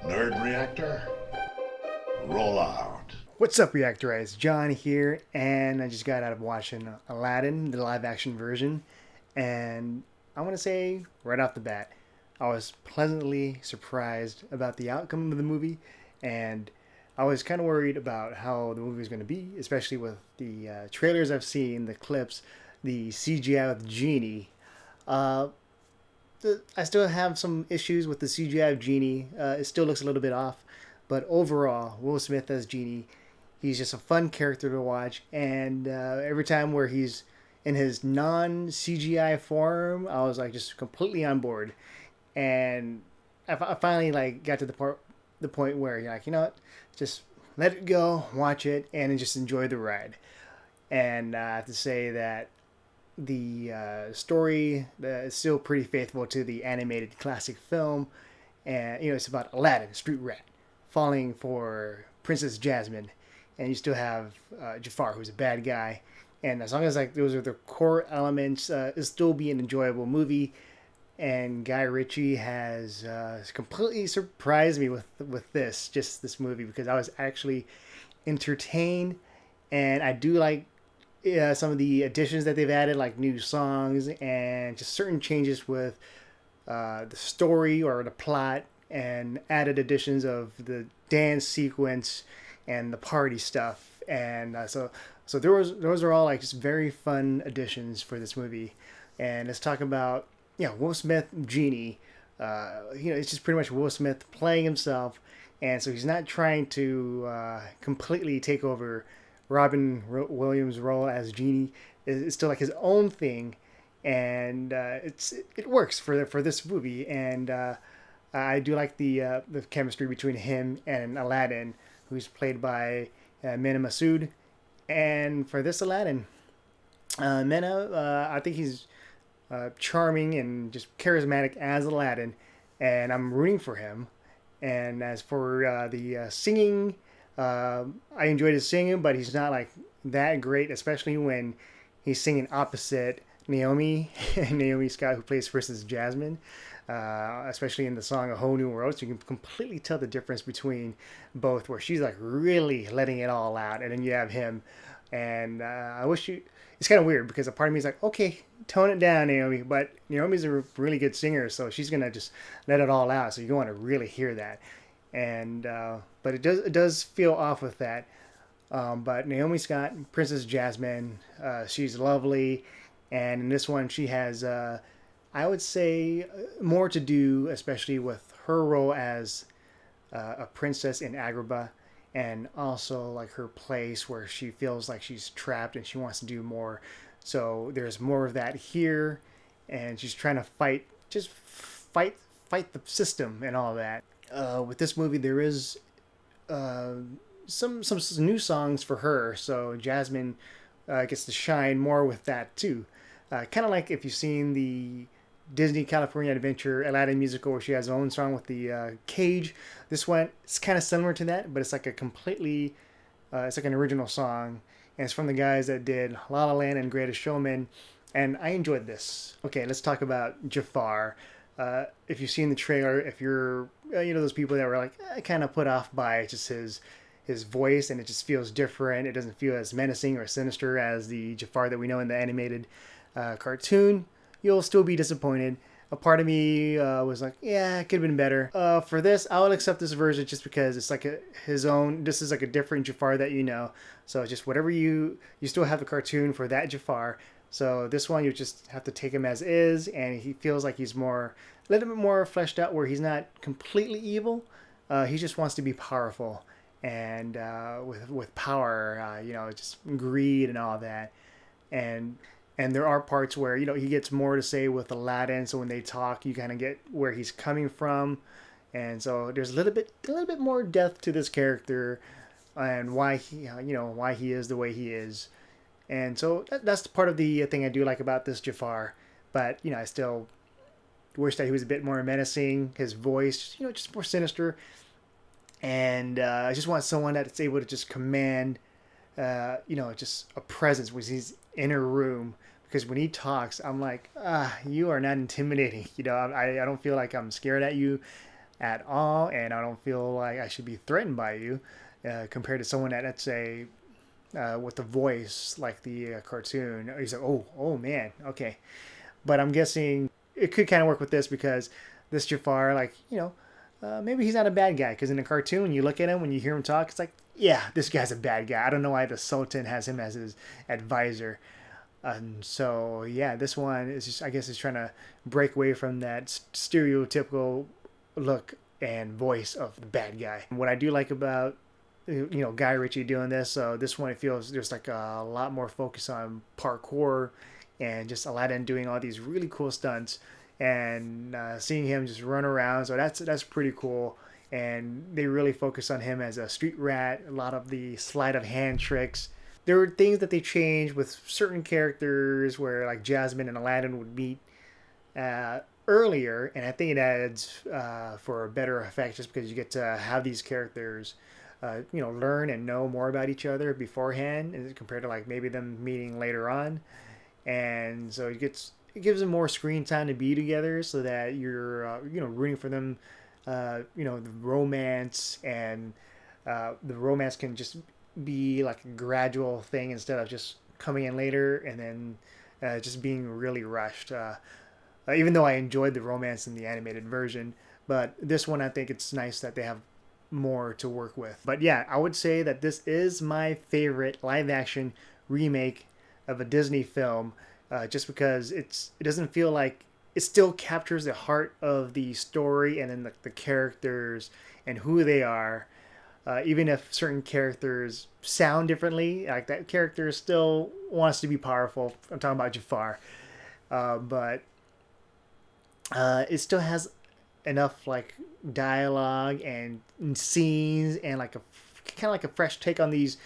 Nerd Reactor, roll out. What's up, Reactorites? John here, and I just got out of watching Aladdin, the live-action version, and I want to say right off the bat, I was pleasantly surprised about the outcome of the movie, and I was kind of worried about how the movie was going to be, especially with the trailers I've seen, the clips, the CGI with Genie. Uh, I still have some issues with the CGI of Genie. It still looks a little bit off, but overall, Will Smith as Genie, he's just a fun character to watch. And every time where he's in his non CGI form, I was like just completely on board. And I finally like got to the point where you're like, you know what, just let it go, watch it, and just enjoy the ride. And I have to say that the story is still pretty faithful to the animated classic film, and it's about Aladdin, street rat, falling for Princess Jasmine, and you still have Jafar, who's a bad guy, and as long as like those are the core elements, it'll still be an enjoyable movie. And Guy Ritchie has completely surprised me with this movie, because I was actually entertained, and I do like some of the additions that they've added, like new songs and just certain changes with the story or the plot, and added additions of the dance sequence and the party stuff. And so those are all like just very fun additions for this movie. And let's talk about Will Smith Genie. It's just pretty much Will Smith playing himself, and so he's not trying to completely take over Robin Williams' role as Genie. It's still like his own thing, and it works for this movie. And I do like the chemistry between him and Aladdin, who's played by Mena Massoud. And for this Aladdin, Mena, I think he's charming and just charismatic as Aladdin, and I'm rooting for him. And as for the singing, I enjoyed his singing, but he's not like that great, especially when he's singing opposite Naomi Naomi Scott, who plays Princess Jasmine, especially in the song "A Whole New World." So you can completely tell the difference between both, where she's like really letting it all out, and then you have him. And I wish you. It's kind of weird, because a part of me is like, okay, tone it down, Naomi. But Naomi's a really good singer, so she's gonna just let it all out. So you want to really hear that. And but it does feel off with that. But Naomi Scott, Princess Jasmine, she's lovely, and in this one she has, I would say, more to do, especially with her role as a princess in Agrabah, and also like her place where she feels like she's trapped and she wants to do more. So there's more of that here, and she's trying to fight the system and all that. With this movie, there is some new songs for her, so Jasmine gets to shine more with that too. Kind of like if you've seen the Disney California Adventure Aladdin musical, where she has her own song with the cage. This one, it's kind of similar to that, but it's like a completely, it's like an original song, and it's from the guys that did La La Land and Greatest Showman, and I enjoyed this. Okay, let's talk about Jafar. If you've seen the trailer, if you're those people that were like kind of put off by just his voice, and it just feels different. It doesn't feel as menacing or sinister as the Jafar that we know in the animated cartoon. You'll still be disappointed. A part of me was like, yeah, it could have been better. For this, I will accept this version just because it's like his own. This is like a different Jafar that you know. So it's just whatever you still have the cartoon for that Jafar. So this one, you just have to take him as is, and he feels like he's a little bit more fleshed out, where he's not completely evil. He just wants to be powerful, and with power, just greed and all that. And there are parts where he gets more to say with Aladdin. So when they talk, you kind of get where he's coming from, and so there's a little bit more depth to this character, and why he is the way he is. And so that's part of the thing I do like about this Jafar. But I still wish that he was a bit more menacing. His voice, just more sinister. And I just want someone that's able to just command, just a presence when he's in a room. Because when he talks, I'm like, you are not intimidating. I don't feel like I'm scared at you. at all, and I don't feel like I should be threatened by you compared to someone that, let's say, with the voice like the cartoon. He's like, oh man, okay. But I'm guessing it could kind of work with this because this Jafar, like, maybe he's not a bad guy. Because in the cartoon, you look at him, when you hear him talk, it's like, yeah, this guy's a bad guy. I don't know why the Sultan has him as his advisor. So yeah, this one is just, I guess, is trying to break away from that stereotypical look and voice of the bad guy. What I do like about Guy Ritchie doing this, so this one, it feels there's like a lot more focus on parkour and just Aladdin doing all these really cool stunts, and seeing him just run around. So that's pretty cool. And they really focus on him as a street rat. A lot of the sleight of hand tricks. There were things that they changed with certain characters where like Jasmine and Aladdin would meet earlier, and I think it adds for a better effect just because you get to have these characters learn and know more about each other beforehand compared to like maybe them meeting later on. And so it gives them more screen time to be together, so that you're rooting for them. The romance, and the romance can just be like a gradual thing instead of just coming in later and then just being really rushed. Even though I enjoyed the romance in the animated version, but this one, I think it's nice that they have more to work with. But yeah, I would say that this is my favorite live action remake of a Disney film, just because it doesn't feel like it still captures the heart of the story and then the characters and who they are. Even if certain characters sound differently, like that character still wants to be powerful. I'm talking about Jafar, but it still has enough like dialogue and scenes and like a kind of like a fresh take on these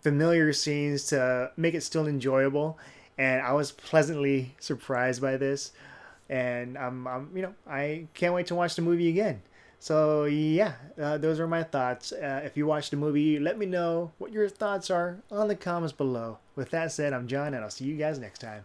familiar scenes to make it still enjoyable. And I was pleasantly surprised by this, and I can't wait to watch the movie again. So yeah, those are my thoughts. If you watch the movie, let me know what your thoughts are on the comments below. With that said, I'm John, and I'll see you guys next time.